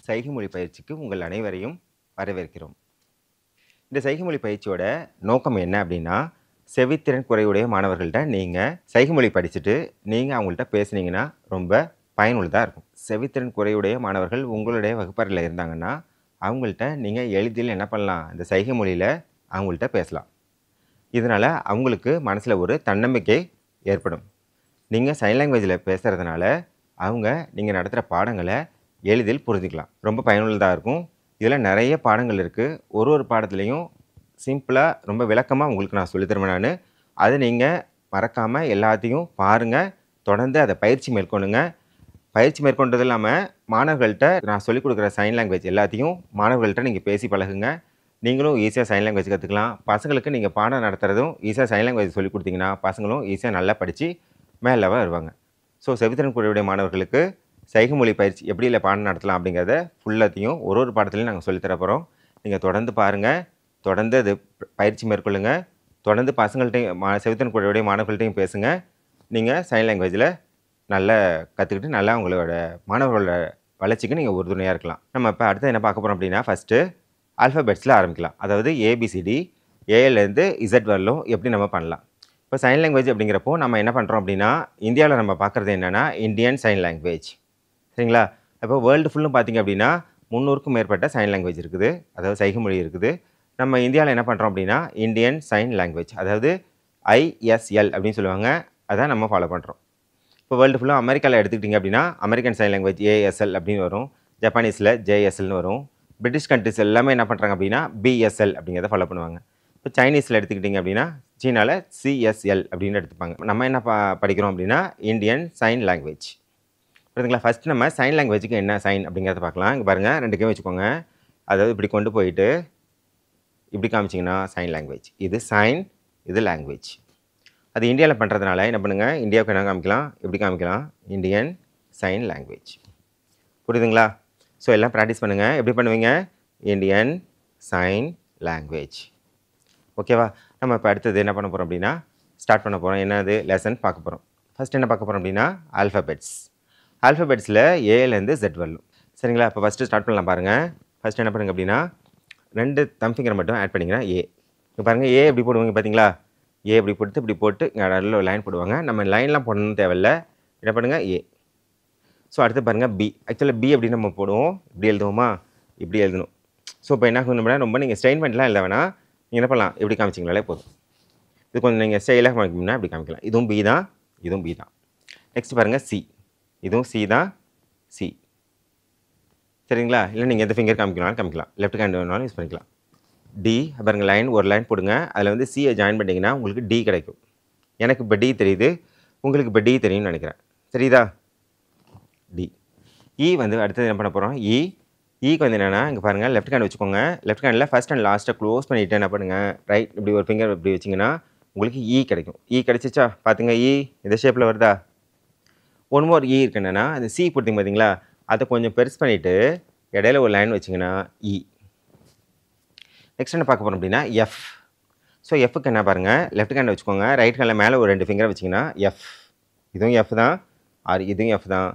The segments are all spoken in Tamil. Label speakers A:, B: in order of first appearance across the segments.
A: சைகை மொழி பயிற்சிக்கு உங்கள் அனைவரையும் வரவேற்கிறோம். இந்த சைகை மொழி பயிற்சியோட நோக்கம் என்ன அப்படின்னா, செவித்திறன் குறைவுடைய மாணவர்கள்ட்ட நீங்கள் சைகை மொழி படிச்சுட்டு நீங்கள் அவங்கள்ட்ட பேசுனீங்கன்னா ரொம்ப பயனுள்ளதாக இருக்கும். செவித்திறன் குறைவுடைய மாணவர்கள் உங்களுடைய வகுப்பறையில் இருந்தாங்கன்னா அவங்கள்ட்ட நீங்கள் எளிதில் என்ன பண்ணலாம், இந்த சைகை மொழியில் அவங்கள்ட்ட பேசலாம். இதனால் அவங்களுக்கு மனசில் ஒரு தன்னம்பிக்கை ஏற்படும். நீங்கள் சைன் லாங்குவேஜில் பேசுகிறதுனால அவங்க நீங்கள் நடத்துகிற பாடங்களை எளிதில் புரிஞ்சுக்கலாம். ரொம்ப பயனுள்ளதாக இருக்கும். இதில் நிறைய பாடங்கள் இருக்குது. ஒரு பாடத்துலையும் சிம்பிளாக ரொம்ப விளக்கமாக உங்களுக்கு நான் சொல்லித்தருவேன் நான். அதை நீங்கள் மறக்காமல் எல்லாத்தையும் பாருங்கள். தொடர்ந்து அதை பயிற்சி மேற்கொள்ளுங்க. பயிற்சி மேற்கொண்டது இல்லாமல் மாணவர்கள்ட்ட நான் சொல்லிக் கொடுக்குற சைன் லாங்குவேஜ் எல்லாத்தையும் மாணவர்கள்ட்ட நீங்கள் பேசி பழகுங்க. நீங்களும் ஈஸியாக சைன் லாங்குவேஜ் கற்றுக்கலாம். பசங்களுக்கு நீங்கள் பாடம் நடத்துகிறதும் ஈஸியாக சைன் லாங்குவேஜ் சொல்லிக் கொடுத்தீங்கன்னா பசங்களும் ஈஸியாக நல்லா படித்து மேலே லெவல் வருவாங்க. ஸோ செவித்திறன் குறைவுடைய மாணவர்களுக்கு சைகை மொழி பயிற்சி எப்படி இல்லை பாடம் நடத்தலாம் அப்படிங்கிறத ஃபுல்லாத்தையும் ஒரு பாடத்துலையும் நாங்கள் சொல்லித்தர போகிறோம். நீங்கள் தொடர்ந்து பாருங்கள், தொடர்ந்து அது பயிற்சி மேற்கொள்ளுங்கள். தொடர்ந்து பசங்கள்ட்டையும் செவித்திறன் குறைவுடைய மாணவர்கள்ட்டையும் பேசுங்க. நீங்கள் சைன் லாங்குவேஜில் நல்லா கற்றுக்கிட்டு நல்லா உங்களோட மாணவர்களோட வளர்ச்சிக்கு நீங்கள் உறுதுணையாக இருக்கலாம். நம்ம இப்போ அடுத்து என்ன பார்க்க போகிறோம் அப்படின்னா, ஃபஸ்ட்டு ஆல்ஃபபெட்ஸில் ஆரம்பிக்கலாம். அதாவது ஏபிசிடி ஏலேருந்து இசட் வரலும் எப்படி நம்ம பண்ணலாம். இப்போ சைன் லாங்குவேஜ் அப்படிங்கிறப்போ நம்ம என்ன பண்ணுறோம் அப்படின்னா, இந்தியாவில் நம்ம பார்க்குறது என்னென்னா இந்தியன் சைன் லாங்குவேஜ், சரிங்களா? இப்போ வேர்ல்டு ஃபுல்லும் பார்த்திங்க அப்படின்னா 300க்கும் மேற்பட்ட சைன் லாங்குவேஜ் இருக்குது, அதாவது சைகை மொழி இருக்குது. நம்ம இந்தியாவில் என்ன பண்ணுறோம் அப்படின்னா இந்தியன் சைன் லாங்குவேஜ், அதாவது ISL அப்படின்னு சொல்லுவாங்க, அதான் நம்ம ஃபாலோ பண்ணுறோம். இப்போ வேர்ல்டு ஃபுல்லாக அமெரிக்காவில் எடுத்துக்கிட்டிங்க அப்படின்னா அமெரிக்கன் சைன் லாங்குவேஜ் ASL அப்படின்னு வரும், ஜப்பானீஸில் JSLன்னு வரும், பிரிட்டிஷ் கண்ட்ரிஸ் எல்லாமே என்ன பண்ணுறாங்க அப்படின்னா BSL அப்படிங்கிறத ஃபாலோ பண்ணுவாங்க. இப்போ சைனீஸில் எடுத்துக்கிட்டிங்க அப்படின்னா சீனாவில் CSL அப்படின்னு எடுத்துப்பாங்க. நம்ம என்ன படிக்கிறோம் அப்படின்னா இந்தியன் சைன் லாங்குவேஜ், புரியுதுங்களா? ஃபஸ்ட்டு நம்ம சைன் லாங்குவேஜுக்கு என்ன சைன் அப்படிங்கிறத பார்க்கலாம். இங்கே பாருங்கள், 2 கேம் வச்சுக்கோங்க. அதாவது இப்படி கொண்டு போயிட்டு இப்படி காமிச்சிங்கன்னா சைன் லாங்குவேஜ், இது சைன், இது லாங்குவேஜ். அது இந்தியாவில் பண்ணுறதுனால என்ன பண்ணுங்கள், இந்தியாவுக்கு என்ன காமிக்கலாம், எப்படி காமிக்கலாம், இந்தியன் சைன் லாங்குவேஜ். புரியுதுங்களா? ஸோ எல்லாம் ப்ராக்டிஸ் பண்ணுங்கள். எப்படி பண்ணுவீங்க, இந்தியன் சைன் லாங்குவேஜ். ஓகேவா? நம்ம இப்போ அடுத்தது என்ன பண்ண போகிறோம் அப்படின்னா ஸ்டார்ட் பண்ண போகிறோம். என்னது லெசன் பார்க்க போகிறோம். ஃபஸ்ட் என்ன பார்க்க போகிறோம் அப்படின்னா ஆல்ஃபபெட்ஸ். ஆல்ஃபபெட்ஸில் ஏலேருந்து Z வரலும், சரிங்களா? இப்போ ஃபஸ்ட்டு ஸ்டார்ட் பண்ணலாம் பாருங்கள். ஃபஸ்ட்டு என்ன பண்ணுங்க அப்படின்னா 2 தம் ஃபிங்கரை மட்டும் ஆட் பண்ணிங்கன்னா ஏ. இப்போ பாருங்கள், ஏ எப்படி போடுவாங்க பார்த்தீங்களா? ஏ இப்படி போட்டு இப்படி போட்டு நல்ல லைன் போடுவாங்க. நம்ம லைன்லாம் போடணும்னு தேவையில்லை. என்ன பண்ணுங்கள், ஏ. ஸோ அடுத்து பாருங்கள் பி. ஆக்சுவலாக பி எப்படி நம்ம போடுவோம், இப்படி எழுதுவோமா, இப்படி எழுதணும். ஸோ இப்போ என்ன ஆகணும்னா ரொம்ப நீங்கள் ஸ்ட்ரெயின் பண்ணிட்டுலாம் எழுத வேணாம். நீங்கள் என்ன பண்ணலாம், இப்படி காமிச்சிங்களாலே போதும். இது கொஞ்சம் நீங்கள் ஸ்டைலாக காமிக்கணும்னா இப்படி காமிக்கலாம். இதுவும் பி தான், இதுவும் பி தான். நெக்ஸ்ட் பாருங்கள் சி. இதுவும் சி தான், சி, சரிங்களா? இல்லை நீங்கள் எந்த ஃபிங்கர் காமிக்கலாம். லெஃப்ட் ஹேண்ட் வேணாலும் யூஸ் பண்ணிக்கலாம். டி பாருங்கள், லைன் ஒரு லைன் போடுங்க. அதில் வந்து சியை ஜாயின் பண்ணிங்கன்னா உங்களுக்கு டி கிடைக்கும். எனக்கு இப்போ டி தெரியுது, உங்களுக்கு இப்போ டி தெரியும்னு நினைக்கிறேன். தெரியுதா? டி. இ வந்து அடுத்தது என்ன பண்ண போகிறோம், ஈக்கு வந்து என்னென்னா இங்கே பாருங்கள், லெஃப்ட் ஹேண்ட் வச்சுக்கோங்க. லெஃப்ட் ஹேண்டில் ஃபஸ்ட் அண்ட் லாஸ்ட்டை க்ளோஸ் பண்ணிவிட்டு என்ன பண்ணுங்கள், ரைட் இப்படி ஒரு ஃபிங்கர் இப்படி வச்சிங்கன்னா உங்களுக்கு இ கிடைக்கும். இ கிடச்சிச்சா? பார்த்துங்க, இ இந்த ஷேப்பில் வருதா? ஒன் மோர் இ இருக்கு. என்னென்னா அந்த சி கொடுத்தீங்க பார்த்தீங்களா, அதை கொஞ்சம் பெருசு பண்ணிவிட்டு இடையில ஒரு லைன் வச்சிங்கன்னா இ. நெக்ஸ்ட் என்ன பார்க்க போகிறோம் அப்படின்னா எஃப். ஸோ எஃப்க்கு என்ன பாருங்கள், லெஃப்ட் ஹேண்டை வச்சுக்கோங்க. ரைட் ஹேண்டில் மேலே ஒரு 2 ஃபிங்கரை வச்சிங்கன்னா எஃப். இதுவும் எஃப் தான், ஆர் இதுவும் எஃப் தான்.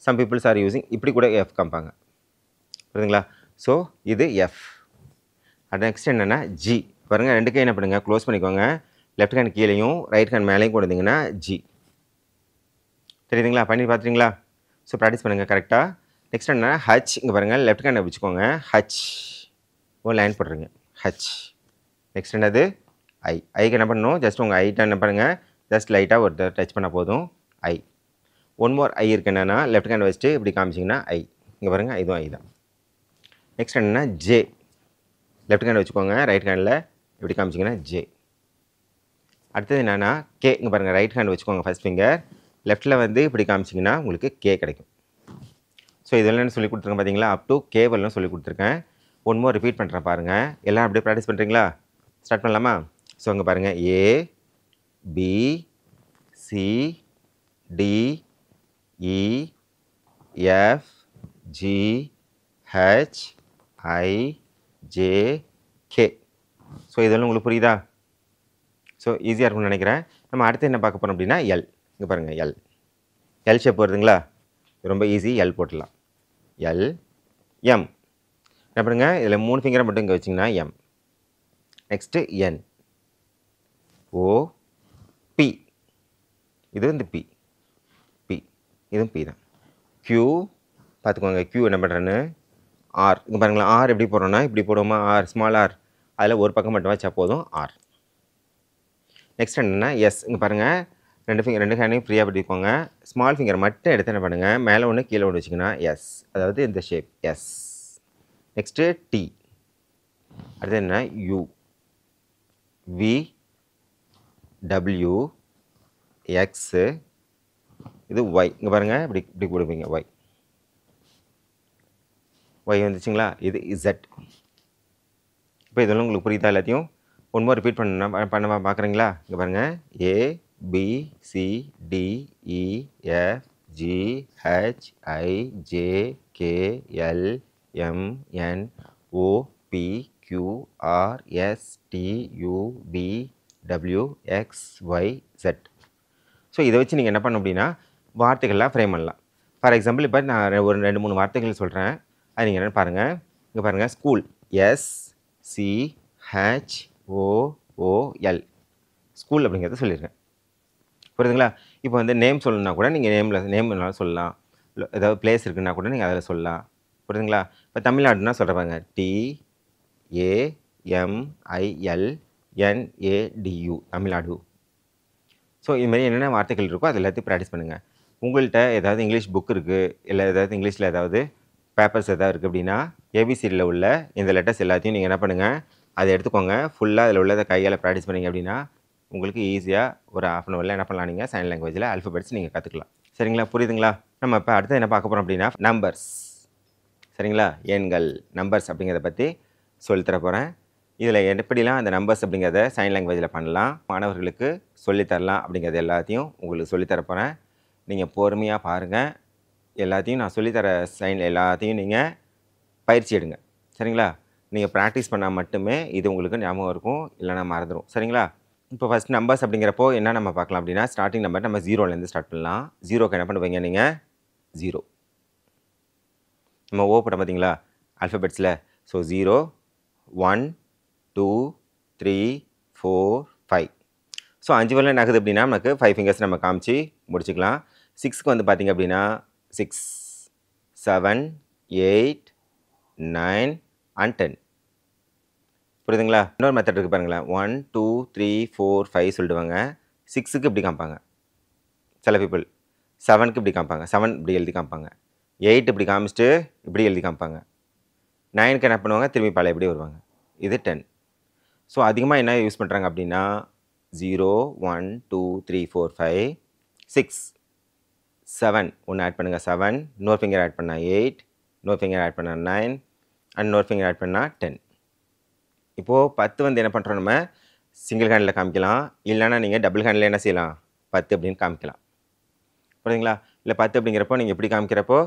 A: சம் பீப்புள்ஸ் ஆர் யூஸிங் இப்படி கூட எஃப் காமிப்பாங்க, புரியுதுங்களா? ஸோ இது எஃப். அது நெக்ஸ்ட் என்னென்னா ஜி. பாருங்கள், 2 கை என்ன பண்ணுங்கள், க்ளோஸ் பண்ணிக்கோங்க. லெஃப்ட் ஹேண்ட் கீழேயும் ரைட் ஹேண்ட் மேலேயும் கொண்டு வந்தீங்கன்னா ஜி. தெரியுதுங்களா? பண்ணி பார்த்துறீங்களா? ஸோ ப்ராக்டிஸ் பண்ணுங்கள் கரெக்டாக. நெக்ஸ்ட் என்ன, ஹச். இங்கே பாருங்கள், லெஃப்ட் ஹேண்டை வச்சுக்கோங்க. ஹச் ஒரு லைன் போடுறீங்க, ஹச். நெக்ஸ்ட் என்னது, ஐக்கு என்ன பண்ணணும், ஜஸ்ட் உங்கள் ஐட்டை என்ன பண்ணுங்கள், ஜஸ்ட் லைட்டாக ஒரு டச் பண்ணால் போதும், ஐ. ஒன் மோர் ஐ இருக்கு. என்னென்னா லெஃப்ட் ஹேண்ட் வச்சுட்டு இப்படி காமிச்சிங்கன்னா ஐ. இங்கே பாருங்கள், இதுவும் ஐ தான். நெக்ஸ்ட் என்னென்னா ஜே. லெஃப்ட் ஹேண்ட் வச்சுக்கோங்க, ரைட் ஹேண்டில் இப்படி காமிச்சிங்கன்னா ஜே. அடுத்தது என்னென்னா கே. இங்கே பாருங்கள், ரைட் ஹேண்ட் வச்சுக்கோங்க ஃபஸ்ட் ஃபிங்கர். லெஃப்ட்டில் வந்து இப்படி காமிச்சிங்கன்னா உங்களுக்கு கே கிடைக்கும். ஸோ இதெல்லாம் சொல்லி கொடுத்துருக்கேன் பார்த்தீங்களா, அப் டு கே வரலாம் சொல்லி கொடுத்துருக்கேன். ஒன் மோர் ரிப்பீட் பண்ணுறேன் பாருங்கள். எல்லாம் அப்படியே ப்ராக்டிஸ் பண்ணுறீங்களா? ஸ்டார்ட் பண்ணலாமா? ஸோ அங்கே பாருங்கள், A B C D E F G H I J K. So இதெல்லாம் உங்களுக்கு புரியுதா? ஸோ ஈஸியாக இருக்கும்னு நினைக்கிறேன். நம்ம அடுத்து என்ன பார்க்க போகிறோம் அப்படின்னா எல். இங்கே பாருங்கள், எல் ஷேப் வருதுங்களா, ரொம்ப ஈஸி. எல் போட்டுடலாம். எல் எம் என்ன பண்ணுங்க, இதில் 3 ஃபிங்கரை மட்டும் இங்கே வச்சிங்கன்னா எம். நெக்ஸ்ட்டு என், ஓ, பி, இது வந்து பி, பி, இதுவும் பி தான். கியூ பார்த்துக்கோங்க, கியூ என்ன பண்ணுறேன்னு ஆர். இங்கே பாருங்களேன், ஆர் எப்படி போடுறோன்னா இப்படி போடுவோமா, ஆர் ஸ்மால் ஆர், அதில் ஒரு பக்கம் மட்டும் வச்சா போதும் ஆர். நெக்ஸ்ட் என்னென்னா எஸ். இங்கே பாருங்கள், ரெண்டு ஹேண்டையும் ஃப்ரீயாக பிடிப்போங்க. ஸ்மால் ஃபிங்கர் மட்டும் எடுத்து என்ன பண்ணுங்கள், மேலே ஒன்று கீழே ஒன்று வச்சிங்கன்னா எஸ், அதாவது இந்த ஷேப் எஸ். நெக்ஸ்ட்டு டி, அடுத்து என்ன யூ, வி, டபிள்யூ, எக்ஸு, இது ஒய். இங்கே பாருங்கள், இப்படி இப்படி கொடுப்பீங்க ஒய், ஒய் வந்துச்சுங்களா, இது இசட். இப்போ இதெல்லாம் உங்களுக்கு புரியுதா எல்லாத்தையும்? ஒன்று ரிப்பீட் பண்ண பார்க்குறீங்களா? இங்கே பாருங்கள், A, B, C, D, E, F, G, H, I, J, K, L, M, N, O, P, Q, R, S, T, U, V, W, X, Y, Z. So இதை வச்சு நீங்கள் என்ன பண்ணணும் அப்படின்னா வார்த்தைகள்லாம் ஃப்ரேம் பண்ணலாம். ஃபார் எக்ஸாம்பிள் இப்போ நான் ஒரு 2-3 வார்த்தைகள் சொல்கிறேன், அது நீங்கள் என்னென்னு பாருங்கள். இங்கே பாருங்கள், ஸ்கூல் எஸ், சி, ஹெச், ஓ, ஓ, எல், ஸ்கூல் அப்படிங்கிறத சொல்லியிருக்கேன். புரியுதுங்களா? இப்போ வந்து நேம் சொல்லணுன்னா கூட நீங்கள் நேம்னாலும் சொல்லலாம், ஏதாவது பிளேஸ் இருக்குன்னா கூட நீங்கள் அதில் சொல்லலாம். புரியுதுங்களா? இப்போ தமிழ்நாடுனா சொல்கிறப்பாங்க, டி, ஏ, எம், ஐ, எல், என், ஏ, டியூ, தமிழ்நாடு. ஸோ இதுமாதிரி என்னென்ன வார்த்தைகள் இருக்கோ அது எல்லாத்தையும் ப்ராக்டிஸ் பண்ணுங்கள். உங்கள்கிட்ட ஏதாவது இங்கிலீஷ் புக் இருக்குது, இல்லை ஏதாவது இங்கிலீஷில் ஏதாவது பேப்பர்ஸ் எதாவது இருக்குது அப்படின்னா ஏபிசிடியில் உள்ள இந்த லெட்டர்ஸ் எல்லாத்தையும் நீங்கள் என்ன பண்ணுங்கள், அதை எடுத்துக்கோங்க. ஃபுல்லாக அதில் உள்ளதை கையால் ப்ராக்டிஸ் பண்ணிங்க அப்படின்னா உங்களுக்கு ஈஸியாக ஒரு ½ அன் ஹவரில் என்ன பண்ணலாம், நீங்கள் சைன் லாங்குவேஜில் ஆல்ஃபபெட்ஸ் நீங்கள் கற்றுக்கலாம். சரிங்களா? புரியுதுங்களா? நம்ம இப்போ அடுத்து என்ன பார்க்க போகிறோம் அப்படின்னா நம்பர்ஸ். சரிங்களா? எண்கள், நம்பர்ஸ் அப்படிங்கிறத பற்றி சொல்லித்தர போகிறேன். இதில் எப்படிலாம் அந்த நம்பர்ஸ் அப்படிங்கிறத சைன் லாங்குவேஜில் பண்ணலாம், மாணவர்களுக்கு சொல்லித்தரலாம் அப்படிங்கிறது எல்லாத்தையும் உங்களுக்கு சொல்லித்தர போகிறேன். நீங்கள் பொறுமையாக பாருங்கள். எல்லாத்தையும் நான் சொல்லித்தர சைன் எல்லாத்தையும் நீங்கள் பயிற்சி எடுங்க. சரிங்களா? நீங்கள் ப்ராக்டிஸ் பண்ணால் மட்டுமே இது உங்களுக்கு ஞாபகம் இருக்கும், இல்லைனா மறந்துடும். சரிங்களா? இப்போ ஃபஸ்ட் நம்பர்ஸ் அப்படிங்கிறப்போ என்ன நம்ம பார்க்கலாம் அப்படின்னா ஸ்டார்டிங் நம்பர் நம்ம 0லேருந்து ஸ்டார்ட் பண்ணலாம். 0க்கு என்ன பண்ணுவீங்க நீங்கள் 0. நம்ம ஓ போட்டோம் பார்த்தீங்களா ஆல்ஃபபெட்ஸில். ஸோ 0, 1, 2, 3, 4, 5. ஸோ 5 வரல என்ன ஆகுது அப்படின்னா நமக்கு 5 ஃபிங்கர்ஸ் நம்ம காமிச்சு முடிச்சுக்கலாம். 6க்கு வந்து பார்த்திங்க அப்படின்னா 6, 7, 8, 9 and 10. புரியுதுங்களா? இன்னொரு மெத்தட் இருக்குது பாருங்களேன். 1, 2, 3, 4, 5 சொல்லிடுவாங்க. 6க்கு இப்படி காமிப்பாங்க சில பீப்புள். 7க்கு இப்படி காமிப்பாங்க, 7 இப்படி எழுதி காமிப்பாங்க. 8 இப்படி காமிச்சிட்டு இப்படி எழுதி காமிப்பாங்க. 9க்கு என்ன பண்ணுவாங்க, திரும்பி பழைய இப்படி வருவாங்க. இது 10. ஸோ அதிகமாக என்ன யூஸ் பண்ணுறாங்க அப்படின்னா 0, 1, 2, 3, 4, 5, 6, 7 ஒன்று ஆட் பண்ணுங்கள் 7, இன்னொரு ஃபிங்கர் ஆட் பண்ணால் 8, இன்னொரு ஃபிங்கர் ஆட் பண்ணால் 9 அண்ட் இன்னொரு ஃபிங்கர் ஆட் பண்ணால் 10. இப்போது 10 வந்து என்ன பண்ணுறோம், நம்ம சிங்கிள் ஹேண்டில் காமிக்கலாம், இல்லைன்னா நீங்கள் டபுள் ஹேண்டில் என்ன செய்யலாம் 10 அப்படின்னு காமிக்கலாம். புரியுதுங்களா? இல்லை 10 அப்படிங்கிறப்போ நீங்கள் எப்படி காமிக்கிறப்போ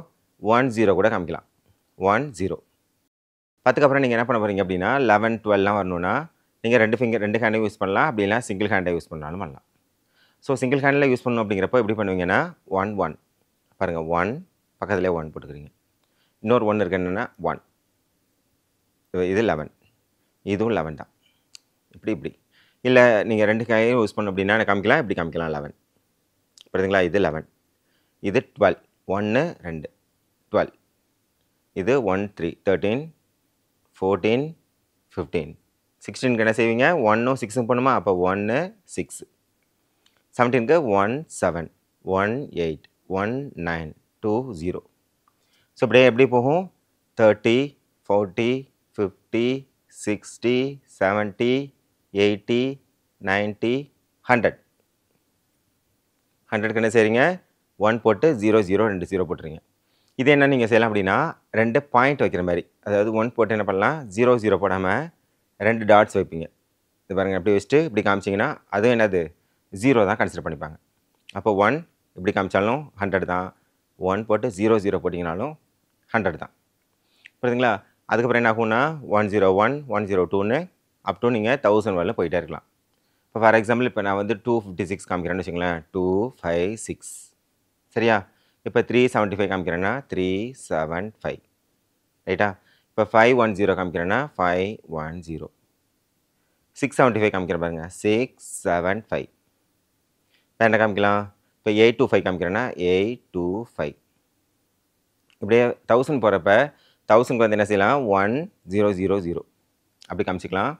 A: 1, 0 கூட காமிக்கலாம். 1, 0. 10க்கு அப்புறம் நீங்கள் என்ன பண்ண போகிறீங்க அப்படின்னா 11, 12லாம் வரணுன்னா நீங்கள் ரெண்டு ஹேண்டையும் யூஸ் பண்ணலாம், அப்படி இல்லை சிங்கிள் ஹேண்டை யூஸ் பண்ணாலும் பண்ணலாம். ஸோ சிங்கிள் ஹேண்டில் யூஸ் பண்ணணும் அப்படிங்கிறப்போ எப்படி பண்ணுவீங்கன்னா 1, 1 பாருங்கள், 1 பக்கத்துலேயே 1 போட்டுக்கிறீங்க. இன்னொரு 1 இருக்கு என்னென்னா 1, இது 11, இதுவும் 11 தான். இப்படி இல்லை நீங்கள் ரெண்டு கையும் யூஸ் பண்ணணும் அப்படின்னா காமிக்கலாம், இப்படி காமிக்கலாம் 11. புரியுதுங்களா? இது 11, இது 12, 1, 2, 12, இது 1, 3, 13, 14, 15, 16க்கு என்ன செய்வீங்க, 1ம் 6ம் பண்ணுமா, அப்போ 1, 6. 17க்கு 1, 7, 1, 8, 1, 9, 2, 0. ஸோ இப்படியே எப்படி போகும் 30, 40, 50, 60, 70, 80, 90, 100. 100க்கு என்ன செய்கிறீங்க, 1 போட்டு 0, 0, 2 0 போட்டுறீங்க. இது என்ன நீங்கள் செய்யலாம் அப்படின்னா 2 பாயிண்ட் வைக்கிற மாதிரி, அதாவது 1 போட்டு என்ன பண்ணலாம், 0, 0 போடாமல் 2 டாட்ஸ் வைப்பீங்க. இது பாருங்கள், இப்படி வச்சுட்டு இப்படி காமிச்சிங்கன்னா அதுவும் என்னது 0 தான் கன்சிடர் பண்ணிப்பாங்க. அப்போ 1 இப்படி காமிச்சாலும் 100 தான், 1 போட்டு 0, 0 போட்டிங்கனாலும் 100 தான். புரியுதுங்களா? அதுக்கப்புறம் என்ன ஆகும்னா 101, 102ன்னு அப் டு நீங்கள் 1000 வரல போயிட்டே இருக்கலாம். இப்போ ஃபார் எக்ஸாம்பிள் இப்போ நான் வந்து 256 காமிக்கிறேன்னு வச்சுங்களேன், 256. சரியா? இப்போ 375 காமிக்கிறேன்னா 375. ரைட்டா? இப்போ 510 காமிக்கிறேன்னா 510. 675 காமிக்கிறேன் பாருங்க. 675. வேற என்ன காமிக்கலாம்? இப்போ 825 காமிக்கிறேன்னா 825. இப்படியே 1000 போகிறப்ப 1000க்கு வந்து என்ன செய்யலாம்? 1000 அப்படி காமிச்சிக்கலாம்.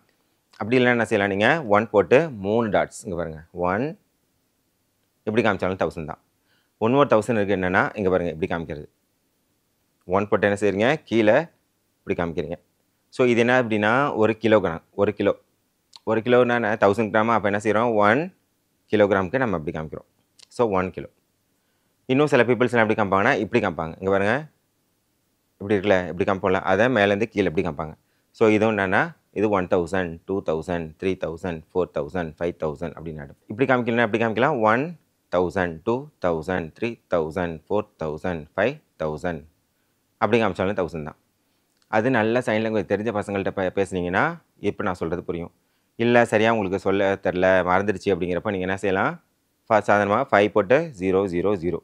A: அப்படி இல்லைன்னா என்ன செய்யலாம் நீங்கள்? 1 போட்டு 3 டாட்ஸ் இங்கே பாருங்கள். 1 எப்படி காமிச்சாலும் 1000 தான். ஒன் மோர் 1000 இருக்குது என்னென்னா இங்கே பாருங்கள் எப்படி காமிக்கிறது. 1 போட்டு என்ன செய்கிறீங்க? கீழே இப்படி காமிக்கிறீங்க. ஸோ இது என்ன அப்படின்னா 1 கிலோகிராம். 1 கிலோ 1 கிலோன்னா 1000 கிராமா? அப்போ என்ன செய்கிறோம்? 1 கிலோகிராமுக்கு நம்ம அப்படி காமிக்கிறோம். So 1 kilo. இன்னும் சில பீப்புள்ஸ்லாம் எப்படி காமிப்பாங்கன்னா இப்படி காமிப்பாங்க. இங்கே பாருங்கள் இப்படி இருக்குல்ல, இப்படி காமிப்போம்ல, அதை மேலேருந்து கீழே எப்படி காமிப்பாங்க. ஸோ இதுவும் என்னென்னா இது 1000, 2000, 3000, 4000, 5000 அப்படின்னு இப்படி காமிக்கலன்னா எப்படி காமிக்கலாம்? 1000, 2000, 3000, 4000, 5000 அப்படி காமிச்சாலும் 1000 தான். அது நல்ல சைன் லாங்குவேஜ் தெரிஞ்ச பசங்கள்கிட்ட பேசுனீங்கன்னா இப்போ நான் சொல்கிறது புரியும். இல்லை சரியாக உங்களுக்கு சொல்ல தெரில, மறந்துடுச்சு அப்படிங்கிறப்ப நீங்கள் என்ன செய்யலாம்? சாதாரணமாக 5 போட்டு 000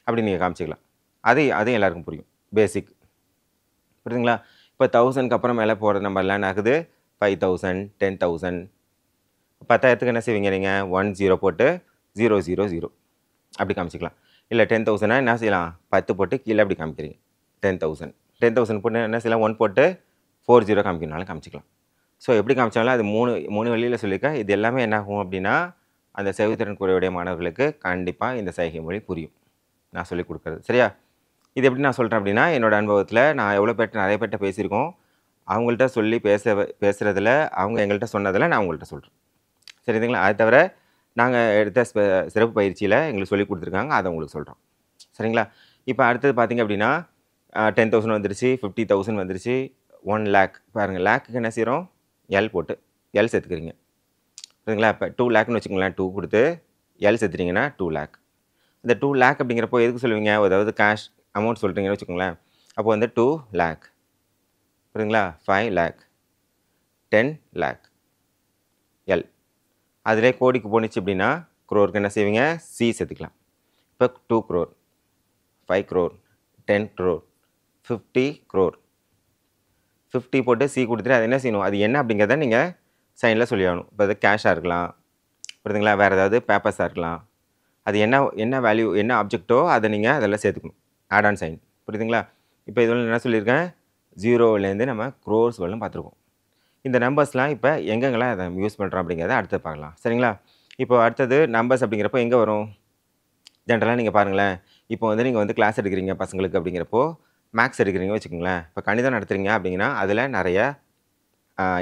A: அப்படி நீங்கள் காமிச்சிக்கலாம். அதுவும் எல்லாருக்கும் புரியும். பேசிக் புரியுதுங்களா? இப்போ 1000க்கு அப்புறம் மேலே போகிற நம்பர்லாம் என்ன ஆகுது? 5000, 10,000. 10,000க்கு என்ன செய்வீங்க நீங்கள்? 10 போட்டு 000 அப்படி காமிச்சிக்கலாம். இல்லை 10,000னா என்ன செய்யலாம்? 10 போட்டு கீழே அப்படி காமிக்கிறீங்க. 10,000 போட்டு என்ன செய்யலாம்? 1 போட்டு 40 காமிக்கணும்னாலும் காமிச்சிக்கலாம். ஸோ எப்படி காமிச்சாலும் அது மூணு வழியில் சொல்லியிருக்கேன். இது எல்லாமே என்ன ஆகும் அப்படின்னா அந்த செவித்திறன் குறைவுடைய மாணவர்களுக்கு கண்டிப்பாக இந்த சைகை மொழி புரியும். நான் சொல்லிக் கொடுக்குறது சரியா? இது எப்படி நான் சொல்கிறேன் அப்படின்னா என்னோடய அனுபவத்தில் நான் நிறைய பேர்கிட்ட பேசியிருக்கோம். அவங்கள்ட்ட சொல்லி பேசுகிறதுல அவங்க எங்கள்கிட்ட சொன்னதில் நான் உங்கள்கிட்ட சொல்கிறேன். சரிங்களா? அது தவிர நாங்கள் எடுத்த சிறப்பு பயிற்சியில் எங்களுக்கு சொல்லி கொடுத்துருக்காங்க. அதை உங்களுக்கு சொல்கிறோம். சரிங்களா? இப்போ அடுத்தது பார்த்திங்க அப்படின்னா 10,000 வந்துருச்சு, 50,000 வந்துருச்சு, 1 lakh. பாருங்கள், லேக்குக்கு என்ன செய்கிறோம்? எல் போட்டு எல் சேர்த்துக்கிறீங்க. சரிங்களா? இப்போ 2 lakhன்னு வச்சுக்கோங்களேன். 2 கொடுத்து எல் சேர்த்துட்டிங்கன்னா 2 lakh. இந்த 2 lakh அப்படிங்கிறப்போ எதுக்கு சொல்லுவீங்க? அதாவது கேஷ் அமௌண்ட் சொல்கிறீங்கன்னு வச்சுக்கோங்களேன். அப்போ வந்து 2 lakh. புரியுதுங்களா? 5 lakh, 10 lakh, எல். அதிலே கோடிக்கு போணுச்சு அப்படின்னா க்ரோருக்கு என்ன செய்வீங்க? சி சேர்த்துக்கலாம். இப்போ 2 crore, 5 crore, 10 crore, 50 crore. 50 போட்டு சி கொடுத்துட்டு அது என்ன செய்யணும்? அது என்ன அப்படிங்கிறத நீங்கள் சைனில் சொல்லி ஆகணும். இப்போ அது கேஷாக இருக்கலாம், புரியுதுங்களா? வேறு ஏதாவது பேப்பர்ஸாக இருக்கலாம். அது என்ன வேல்யூ, என்ன ஆப்ஜெக்டோ அதை நீங்கள் அதெல்லாம் சேர்த்துக்கணும். Add on sign. புரியுதுங்களா? இப்போ இதில் என்ன சொல்லியிருக்கேன்? 0லேருந்து நம்ம க்ரோர்ஸ் வரலும் பார்த்துருக்கோம். இந்த நம்பர்ஸ்லாம் இப்போ எங்கெங்கெல்லாம் அதை யூஸ் பண்ணுறோம் அப்படிங்கிறத அடுத்து பார்க்கலாம். சரிங்களா? இப்போ அடுத்தது நம்பர்ஸ் அப்படிங்கிறப்போ எங்கே வரும்? ஜென்ரலாக நீங்கள் பாருங்களேன். இப்போ வந்து நீங்கள் வந்து கிளாஸ் எடுக்கிறீங்க பசங்களுக்கு அப்படிங்கிறப்போ மேக்ஸ் எடுக்கிறீங்க வச்சுக்கோங்களேன். இப்போ கணிதம் நடத்துகிறீங்க அப்படிங்கன்னா அதில் நிறைய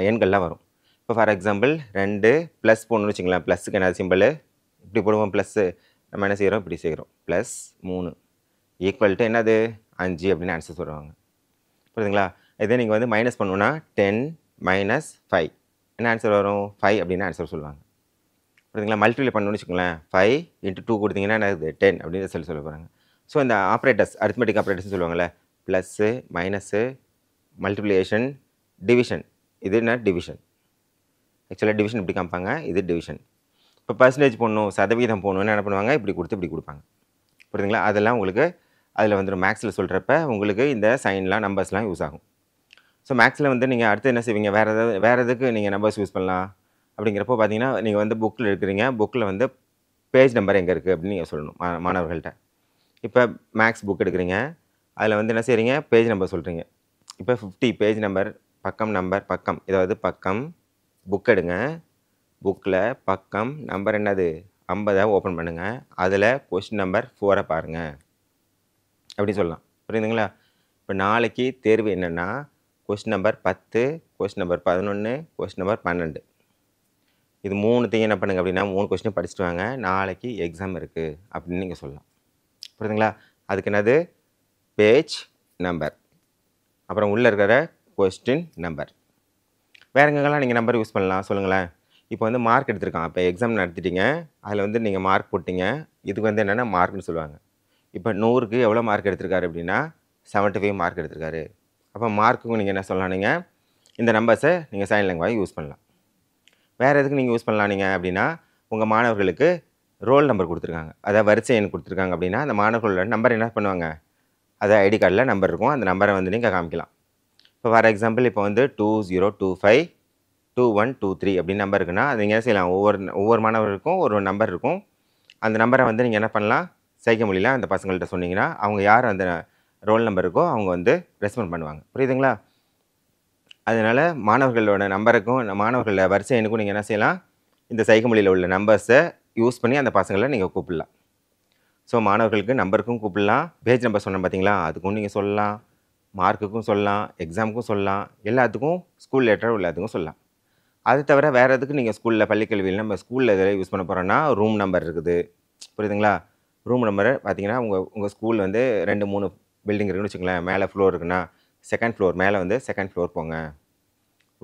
A: எண்கள்லாம் வரும். இப்போ ஃபார் எக்ஸாம்பிள் 2 ப்ளஸ் போடணும்னு வச்சுங்களேன். ப்ளஸ்ஸுக்கு என்ன சிம்பிள்? இப்படி போடுவோம். ப்ளஸ்ஸு நம்ம என்ன செய்கிறோம்? இப்படி செய்கிறோம். ப்ளஸ் 3 ஈக்குவல் டு என்னது? 5 அப்படின்னு ஆன்சர் சொல்லுவாங்க. புரியுதுங்களா? இதே நீங்கள் வந்து மைனஸ் பண்ணணுன்னா 10 மைனஸ் 5 என்ன ஆன்சர் வரும்? 5 அப்படின்னு ஆன்சர் சொல்லுவாங்க. புரியுதுங்களா? மல்டிப்ளை பண்ணணும்னு வச்சுக்கோங்களேன். 5 × 2 கொடுத்தீங்கன்னா என்னது? 10 அப்படின்னு சொல்ல போகிறாங்க. ஸோ இந்த ஆப்ரேட்டர்ஸ், அரித்மெட்டிக் ஆப்ரேட்டர்ஸ்னு சொல்லுவாங்கள்ல, ப்ளஸ்ஸு, மைனஸு, மல்டிப்ளிகேஷன், டிவிஷன். இது என்ன? டிவிஷன். ஆக்சுவலாக டிவிஷன் இப்படி காமிப்பாங்க, இது டிவிஷன். இப்போ பர்சன்டேஜ் போடணும், சதவீதம் போடணும்னு என்ன பண்ணுவாங்க? இப்படி கொடுத்து இப்படி கொடுப்பாங்க. புரியுதுங்களா? அதெல்லாம் உங்களுக்கு அதில் வந்துடும். மேக்ஸில் சொல்கிறப்ப உங்களுக்கு இந்த சைன்லாம் நம்பர்ஸ்லாம் யூஸ் ஆகும். ஸோ மேக்ஸில் வந்து நீங்கள் அடுத்து என்ன செய்வீங்க? வேறு எதுக்கு நீங்கள் நம்பர்ஸ் யூஸ் பண்ணலாம் அப்படிங்கிறப்போ பார்த்தீங்கன்னா, நீங்கள் வந்து புக்கில் இருக்கிறீங்க. புக்கில் வந்து பேஜ் நம்பர் எங்கே இருக்குது அப்படின்னு நீங்கள் சொல்லணும் மாணவர்கள்ட்ட. இப்போ மேக்ஸ் புக் எடுக்கிறீங்க. அதில் வந்து என்ன செய்கிறீங்க? பேஜ் நம்பர் சொல்கிறீங்க. இப்போ 50 பேஜ் நம்பர், பக்கம், ஏதாவது பக்கம், புக் எடுங்க. புக்கில் பக்கம் நம்பர் என்னது? 50 ஓப்பன் பண்ணுங்கள். அதில் கொஸ்டின் நம்பர் 4 பாருங்கள் அப்படின்னு சொல்லலாம். புரியுதுங்களா? இப்போ நாளைக்கு தேர்வு என்னென்னா question number 10, question number 11, question number 12. இது 3த்தையும் என்ன பண்ணுங்க அப்படின்னா 3 கொஸ்டின் படிச்சுட்டு வாங்க. நாளைக்கு எக்ஸாம் இருக்குது அப்படின்னு நீங்கள் சொல்லலாம். புரியுதுங்களா? அதுக்கு என்னது? பேஜ் நம்பர், அப்புறம் உள்ளே இருக்கிற கொஸ்டின் நம்பர். வேறு எங்கெங்கெல்லாம் நீங்கள் நம்பர் யூஸ் பண்ணலாம் சொல்லுங்களேன். இப்போ வந்து மார்க் எடுத்திருக்கான். இப்போ எக்ஸாம் நடத்திட்டீங்க. அதில் வந்து நீங்கள் மார்க் போட்டிங்க. இதுக்கு வந்து என்னென்னா மார்க்னு சொல்லுவாங்க. இப்போ 100க்கு எவ்வளோ மார்க் எடுத்திருக்காரு அப்படின்னா 75 மார்க் எடுத்திருக்காரு. அப்போ மார்க்குக்கும் நீங்கள் என்ன சொல்லலாம்? நீங்கள் இந்த நம்பர்ஸை நீங்கள் சைன் லாங்குவேஜ் யூஸ் பண்ணலாம். வேறு எதுக்கு நீங்கள் யூஸ் பண்ணலாம் நீங்கள் அப்படின்னா, உங்கள் மாணவர்களுக்கு ரோல் நம்பர் கொடுத்துருக்காங்க, அதாவது வரிசை எண் கொடுத்துருக்காங்க அப்படின்னா அந்த மாணவர்களோட நம்பர் என்ன பண்ணுவாங்க? அது ஐடி கார்டில் நம்பர் இருக்கும். அந்த நம்பரை வந்து நீங்கள் காமிக்கலாம். இப்போ ஃபார் எக்ஸாம்பிள் இப்போ வந்து 20252123 அப்படின்னு நம்பர் இருக்குன்னா, அது நீங்கள் என்ன செய்யலாம், ஒவ்வொரு மாணவருக்கும் ஒரு நம்பர் இருக்கும். அந்த நம்பரை வந்து நீங்கள் என்ன பண்ணலாம், சைகை மொழியில் அந்த பசங்கள்கிட்ட சொன்னீங்கன்னா, அவங்க யார் அந்த ரோல் நம்பர் இருக்கோ அவங்க வந்து ரெஸ்பாண்ட் பண்ணுவாங்க. புரியுதுங்களா? அதனால் மாணவர்களோட நம்பருக்கும் மாணவர்களோட வரிசை எண்ணுக்கும் நீங்கள் என்ன செய்யலாம், இந்த சைகை மொழியில் உள்ள நம்பர்ஸை யூஸ் பண்ணி அந்த பசங்களை நீங்கள் கூப்பிடலாம். ஸோ மாணவர்களுக்கு நம்பருக்கும் கூப்பிடலாம், பேஜ் நம்பர் சொன்னேன் பார்த்தீங்களா, அதுக்கும் நீங்கள் சொல்லலாம், மார்க்குக்கும் சொல்லலாம், எக்ஸாமுக்கும் சொல்லலாம், எல்லாத்துக்கும் ஸ்கூல் லெட்டர் எல்லாத்துக்கும் சொல்லலாம். அது தவிர வேறு எதுக்கு நீங்கள் ஸ்கூலில் பள்ளிக்கல்வியில் நம்ம ஸ்கூலில் எதில் யூஸ் பண்ண போகிறோன்னா, ரூம் நம்பர் இருக்குது. புரியுதுங்களா? ரூம் நம்பரை பார்த்தீங்கன்னா உங்கள் ஸ்கூல் வந்து 2, 3 பில்டிங் இருக்குன்னு வச்சுங்களேன். மேலே ஃப்ளோர் இருக்குன்னா செகண்ட் ஃப்ளோர், மேலே வந்து செகண்ட் ஃப்ளோர் போங்க.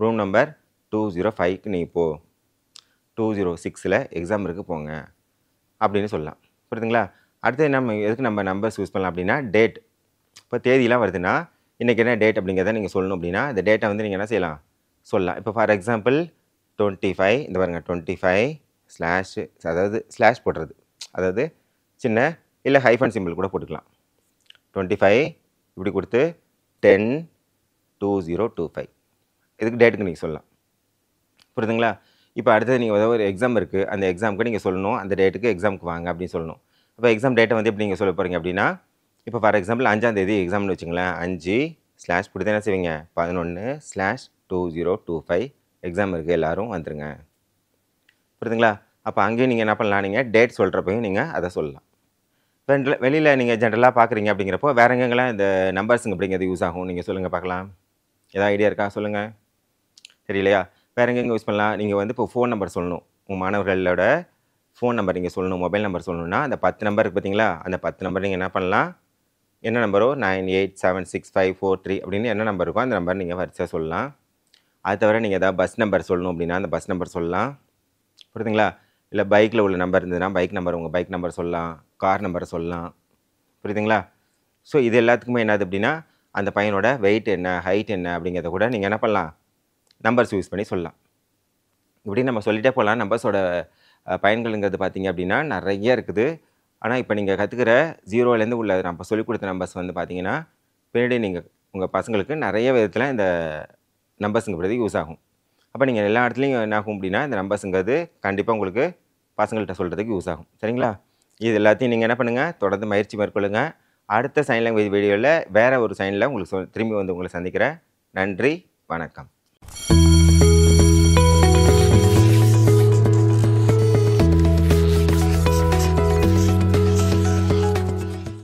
A: ரூம் நம்பர் 205க்கு நீ போ, 206ல் எக்ஸாம் இருக்குது போங்க அப்படின்னு சொல்லலாம். புரியுதுங்களா? அடுத்து நம்ம எதுக்கு நம்ம நம்பர்ஸ் யூஸ் பண்ணலாம் அப்படின்னா, டேட். இப்போ தேதியெலாம் வருதுன்னா, இன்றைக்கி என்ன டேட் அப்படிங்கிறத நீங்கள் சொல்லணும் அப்படின்னா, இந்த டேட்டை வந்து நீங்கள் என்ன செய்யலாம், சொல்லலாம். இப்போ ஃபார் எக்ஸாம்பிள் 25, இந்த பாருங்கள் 25 ஸ்லாஷ், அதாவது ஸ்லாஷ் போடுறது, அதாவது சின்ன இல்லை ஹைஃபன் சிம்பிள் கூட போட்டுக்கலாம். 25 இப்படி கொடுத்து 10/2025 இதுக்கு டேட்டுக்கு நீங்கள் சொல்லலாம். புரியுதுங்களா? இப்போ அடுத்தது நீங்கள் ஏதோ ஒரு எக்ஸாம் இருக்குது, அந்த எக்ஸாமுக்கு நீங்கள் சொல்லணும், அந்த டேட்டுக்கு எக்ஸாமுக்கு வாங்க அப்படின்னு சொல்லணும். அப்போ எக்ஸாம் டேட்டை வந்து எப்படி நீங்கள் சொல்ல போகிறீங்க அப்படின்னா, இப்போ ஃபார் எக்ஸாம்பிள் 5ஆம் தேதி எக்ஸாம்னு வச்சுங்களேன். 5 ஸ்லாஷ் கொடுத்து என்ன செய்வீங்க, 11/2025 எக்ஸாம் இருக்குது, எல்லோரும் வந்துருங்க. புரியுதுங்களா? அப்போ அங்கேயும் நீங்கள் என்ன பண்ணலாம், நீங்கள் டேட் சொல்கிறப்பையும் நீங்கள் அதை சொல்லலாம். இப்போ வெளியில் நீங்கள் ஜென்ரலாக பார்க்குறீங்க அப்படிங்கிறப்போ வேறு எங்கெங்கெல்லாம் இந்த நம்பர்ஸுங்க அப்படிங்கிறது யூஸ் ஆகும், நீங்கள் சொல்லுங்கள் பார்க்கலாம். ஏதாவது ஐடியா இருக்கா, சொல்லுங்கள். தெரியலையா? வேறு எங்கெங்கே யூஸ் பண்ணலாம், நீங்கள் வந்து இப்போ ஃபோன் நம்பர் சொல்லணும், உங்கள் மாணவர்களோட ஃபோன் நம்பர் நீங்கள் சொல்லணும், மொபைல் நம்பர் சொல்லணும்னா அந்த 10 நம்பர் இருக்குது பார்த்தீங்களா, அந்த 10 நம்பர் நீங்கள் என்ன பண்ணலாம், என்ன நம்பரோ 98766543 அப்படின்னு என்ன நம்பர் இருக்கோ அந்த நம்பர் நீங்கள் வரிசையாக சொல்லலாம். அது தவிர நீங்கள் ஏதாவது பஸ் நம்பர் சொல்லணும் அப்படின்னா அந்த பஸ் நம்பர் சொல்லலாம். புரியுதுங்களா? இல்லை பைக்கில் உள்ள நம்பர் இருந்ததுன்னா பைக் நம்பர், உங்கள் பைக் நம்பர் சொல்லலாம், கார் நம்பரை சொல்லலாம். புரியுதுங்களா? ஸோ இது எல்லாத்துக்குமே என்னது அப்படின்னா, அந்த பையனோட வெயிட் என்ன, ஹைட் என்ன அப்படிங்கிறத கூட நீங்கள் என்ன பண்ணலாம், நம்பர்ஸ் யூஸ் பண்ணி சொல்லலாம். இப்படி நம்ம சொல்லிகிட்டே போகலாம். நம்பர்ஸோட பயன்கள்ங்கிறது பார்த்தீங்க அப்படின்னா நிறைய இருக்குது. ஆனால் இப்போ நீங்கள் கற்றுக்கிற 0லேருந்து உள்ள நம்ம சொல்லிக் கொடுத்த நம்பர்ஸ் வந்து பார்த்தீங்கன்னா, பின்னாடி நீங்கள் உங்கள் பசங்களுக்கு நிறைய விதத்தில் இந்த நம்பர்ஸுங்கிறது யூஸ் ஆகும். அப்போ நீங்கள் எல்லா இடத்துலையும் என்ன ஆகும் அப்படின்னா, இந்த நம்பர்ஸுங்கிறது கண்டிப்பாக உங்களுக்கு பசங்கள்கிட்ட சொல்கிறதுக்கு யூஸ் ஆகும். சரிங்களா? இது எல்லாத்தையும் நீங்கள் என்ன பண்ணுங்கள், தொடர்ந்து முயற்சி மேற்கொள்ளுங்கள். அடுத்த சைன் லாங்குவேஜ் வீடியோவில் வேறு ஒரு சைனில் உங்களுக்கு திரும்பி வந்து உங்களை சந்திக்கிறேன். நன்றி, வணக்கம்.